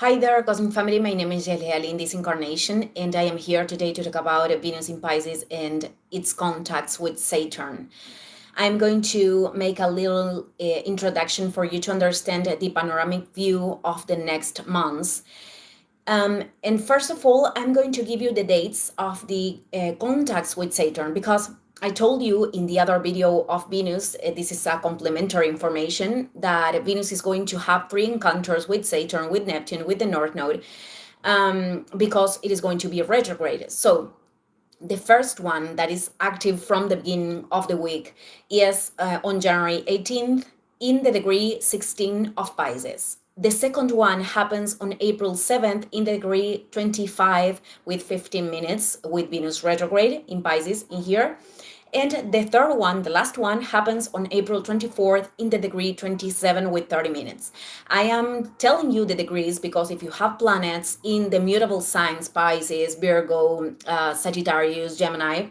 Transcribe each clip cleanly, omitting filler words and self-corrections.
Hi there, Cosmic Family. My name is Yeliali in this incarnation, and I am here today to talk about Venus in Pisces and its contacts with Saturn. I'm going to make a little introduction for you to understand the panoramic view of the next months. And first of all, I'm going to give you the dates of the contacts with Saturn because I told you in the other video of Venus, this is a complementary information, that Venus is going to have three encounters with Saturn, with Neptune, with the North Node, because it is going to be retrograde. So the first one that is active from the beginning of the week is on January 18th in the degree 16 of Pisces. The second one happens on April 7th in the degree 25 with 15 minutes with Venus retrograde in Pisces in here. And the third one, the last one, happens on April 24th in the degree 27 with 30 minutes. I am telling you the degrees because if you have planets in the mutable signs, Pisces, Virgo, Sagittarius, Gemini,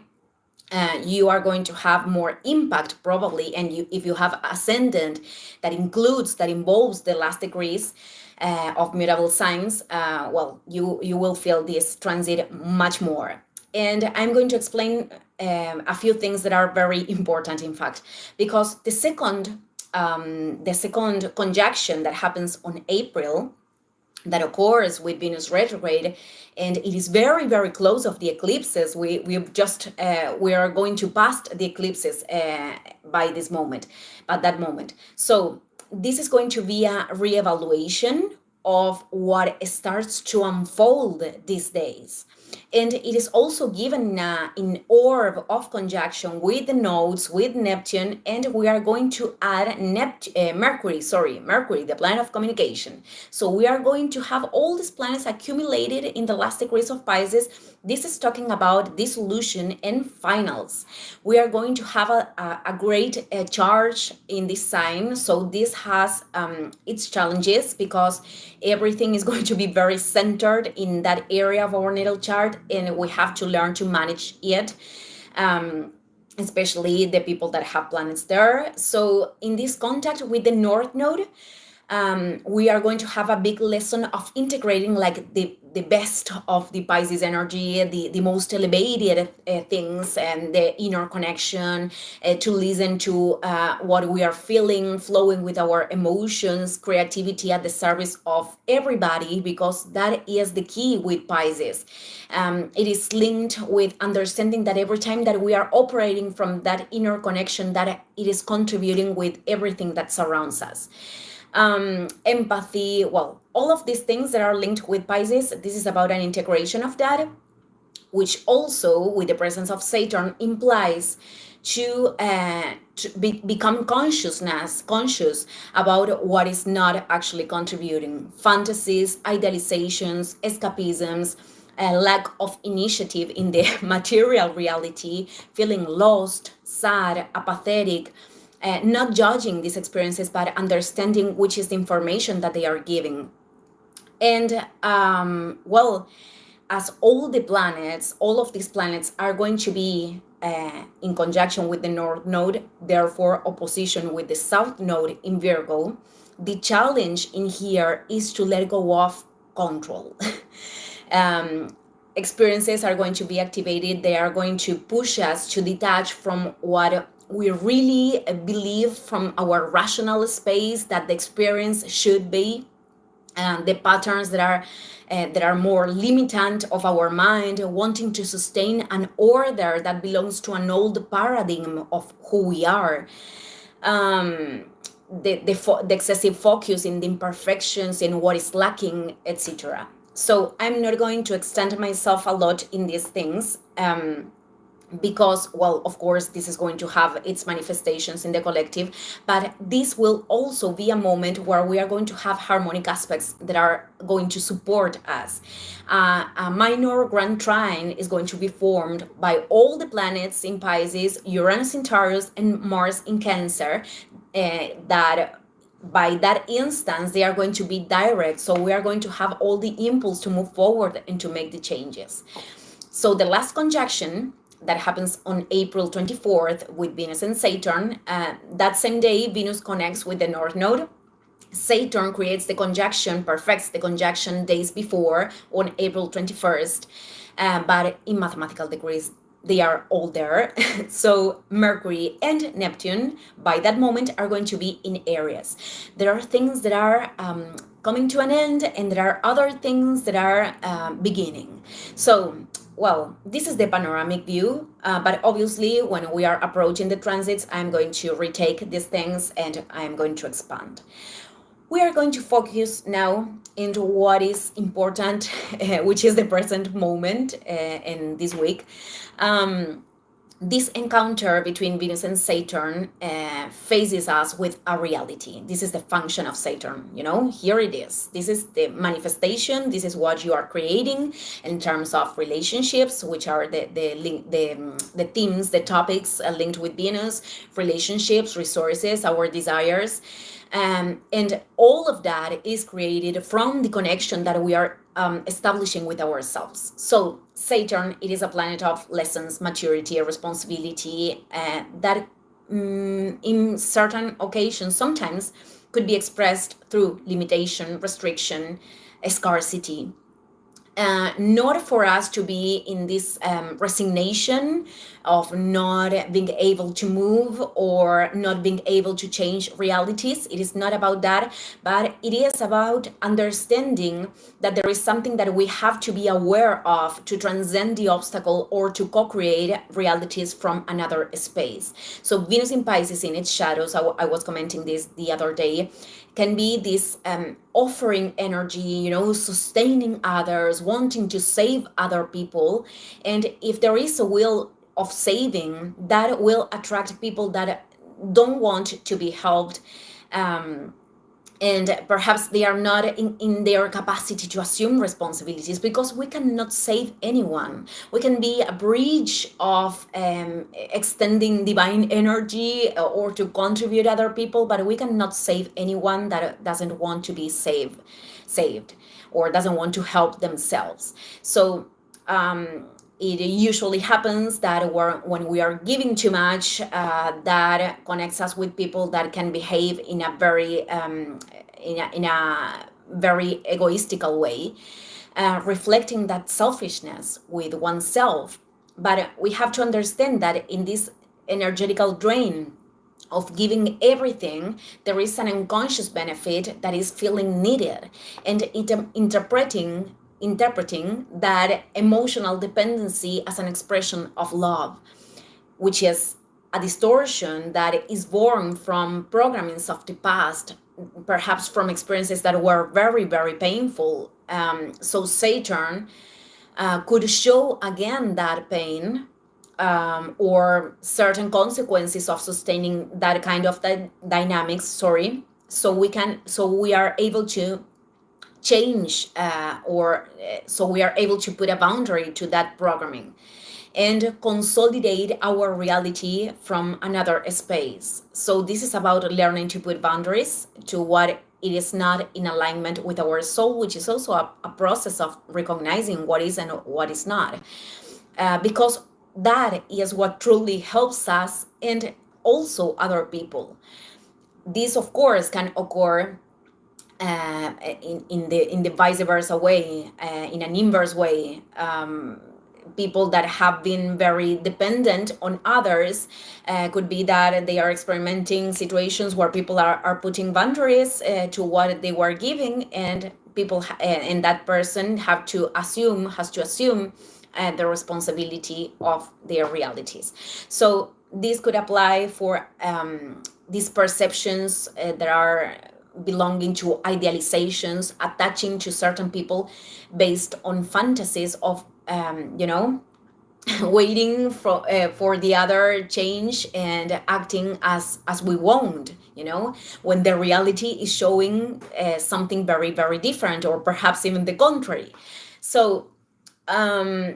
you are going to have more impact probably. And if you have ascendant that involves the last degrees of mutable signs, you will feel this transit much more. And I'm going to explain a few things that are very important, in fact, because the second conjunction that happens on April, that occurs with Venus retrograde, and it is very, very close of the eclipses. We are going to pass the eclipses by that moment. So this is going to be a reevaluation of what starts to unfold these days. And it is also given in orb of conjunction with the nodes, with Neptune, and we are going to add Mercury, the planet of communication. So we are going to have all these planets accumulated in the last degrees of Pisces. This is talking about dissolution and finals. We are going to have a great charge in this sign. So this has its challenges because everything is going to be very centered in that area of our natal chart, and we have to learn to manage it, especially the people that have planets there. So in this contact with the North Node, we are going to have a big lesson of integrating like the best of the Pisces energy, the most elevated things, and the inner connection, to listen to what we are feeling, flowing with our emotions, creativity at the service of everybody, because that is the key with Pisces. It is linked with understanding that every time that we are operating from that inner connection, that it is contributing with everything that surrounds us. Empathy, all of these things that are linked with Pisces, this is about an integration of that, which also with the presence of Saturn implies to become conscious about what is not actually contributing. Fantasies, idealizations, escapisms, a lack of initiative in the material reality, feeling lost, sad, apathetic, not judging these experiences, but understanding which is the information that they are giving. And as all of these planets are going to be in conjunction with the North Node, therefore opposition with the South Node in Virgo, the challenge in here is to let go of control. Experiences are going to be activated. They are going to push us to detach from what we really believe from our rational space that the experience should be, the patterns that are more limitant of our mind, wanting to sustain an order that belongs to an old paradigm of who we are. The excessive focus in the imperfections, in what is lacking, etc. So I'm not going to extend myself a lot in these things, because, of course, this is going to have its manifestations in the collective, but this will also be a moment where we are going to have harmonic aspects that are going to support us. A minor grand trine is going to be formed by all the planets in Pisces, Uranus in Taurus, and Mars in Cancer, that by that instance they are going to be direct, so we are going to have all the impulse to move forward and to make the changes. So the last conjunction that happens on April 24th with Venus and Saturn, that same day Venus connects with the North Node, Saturn creates the conjunction, perfects the conjunction days before on April 21st, but in mathematical degrees, they are all there. So Mercury and Neptune, by that moment, are going to be in Aries. There are things that are coming to an end, and there are other things that are beginning. So, well, this is the panoramic view, but obviously, when we are approaching the transits, I'm going to retake these things and I'm going to expand. We are going to focus now into what is important, which is the present moment in this week. This encounter between Venus and Saturn faces us with a reality. This is the function of Saturn. Here it is. This is the manifestation. This is what you are creating in terms of relationships, which are the themes, the topics linked with Venus, relationships, resources, our desires. And all of that is created from the connection that we are establishing with ourselves. So Saturn, it is a planet of lessons, maturity, responsibility, that in certain occasions sometimes could be expressed through limitation, restriction, scarcity. Not for us to be in this resignation of not being able to move or not being able to change realities. It is not about that, but it is about understanding that there is something that we have to be aware of to transcend the obstacle or to co-create realities from another space. So Venus in Pisces in its shadows, I was commenting this the other day, can be this offering energy, sustaining others, wanting to save other people. And if there is a will of saving, that will attract people that don't want to be helped. And perhaps they are not in their capacity to assume responsibilities, because we cannot save anyone. We can be a bridge of extending divine energy or to contribute other people, but we cannot save anyone that doesn't want to be saved or doesn't want to help themselves. So it usually happens that when we are giving too much, that connects us with people that can behave in a very very egoistical way, reflecting that selfishness with oneself. But we have to understand that in this energetical drain of giving everything, there is an unconscious benefit that is feeling needed, and interpreting that emotional dependency as an expression of love, which is a distortion that is born from programmings of the past, perhaps from experiences that were very, very painful. So Saturn could show again that pain, or certain consequences of sustaining that kind of dynamics. So we are able to change, so we are able to put a boundary to that programming and consolidate our reality from another space. So this is about learning to put boundaries to what it is not in alignment with our soul, which is also a process of recognizing what is and what is not, because that is what truly helps us and also other people. This, of course, can occur in the vice versa way, in an inverse way. People that have been very dependent on others, could be that they are experimenting situations where people are putting boundaries to what they were giving, and people and that person has to assume the responsibility of their realities. So this could apply for these perceptions that are belonging to idealizations, attaching to certain people based on fantasies of waiting for the other change and acting as we want, when the reality is showing something very, very different, or perhaps even the contrary. So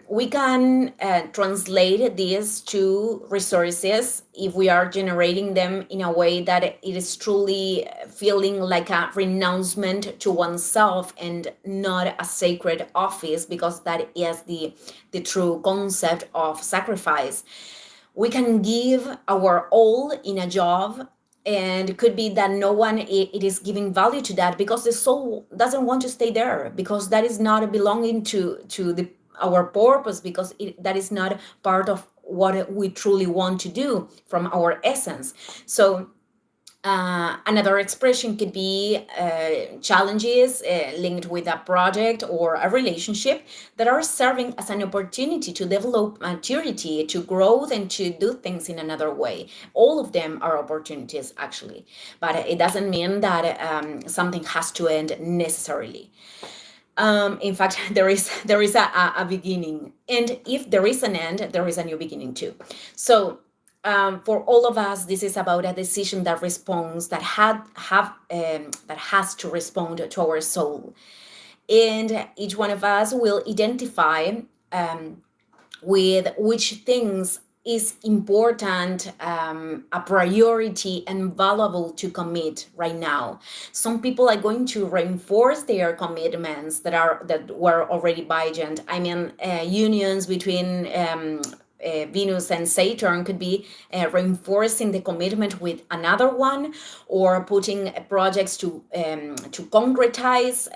we can translate this to resources if we are generating them in a way that it is truly feeling like a renouncement to oneself and not a sacred office, because that is the true concept of sacrifice. We can give our all in a job And it could be that no one it is giving value to that, because the soul doesn't want to stay there, because that is not belonging to the our purpose, because that is not part of what we truly want to do from our essence. So another expression could be challenges linked with a project or a relationship that are serving as an opportunity to develop maturity, to growth, and to do things in another way. All of them are opportunities, actually, but it doesn't mean that something has to end necessarily. In fact, there is a beginning, and if there is an end, there is a new beginning too. So for all of us, this is about a decision that responds, that has to respond to our soul, and each one of us will identify with which things is important, a priority and valuable to commit right now. Some people are going to reinforce their commitments that were already vigent. I mean, unions between Venus and Saturn could be reinforcing the commitment with another one, or putting projects to concretize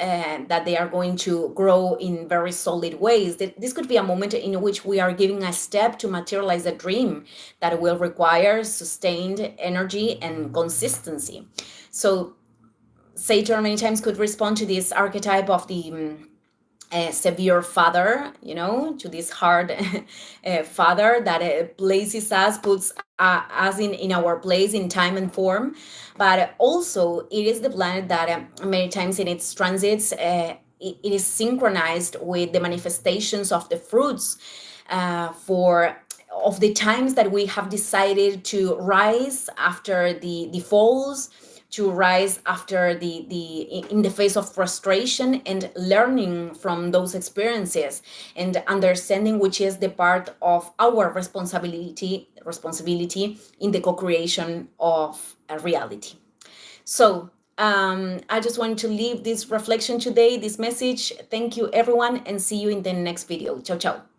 that they are going to grow in very solid ways. This could be a moment in which we are giving a step to materialize a dream that will require sustained energy and consistency. So Saturn many times could respond to this archetype of the severe father, to this hard father that places us, puts us in our place in time and form. But also, it is the planet that many times in its transits, it is synchronized with the manifestations of the fruits for of the times that we have decided to rise after the falls, to rise after the in the face of frustration, and learning from those experiences, and understanding which is the part of our responsibility in the co-creation of a reality. So I just wanted to leave this reflection today, this message. Thank you, everyone, and see you in the next video. Ciao, ciao.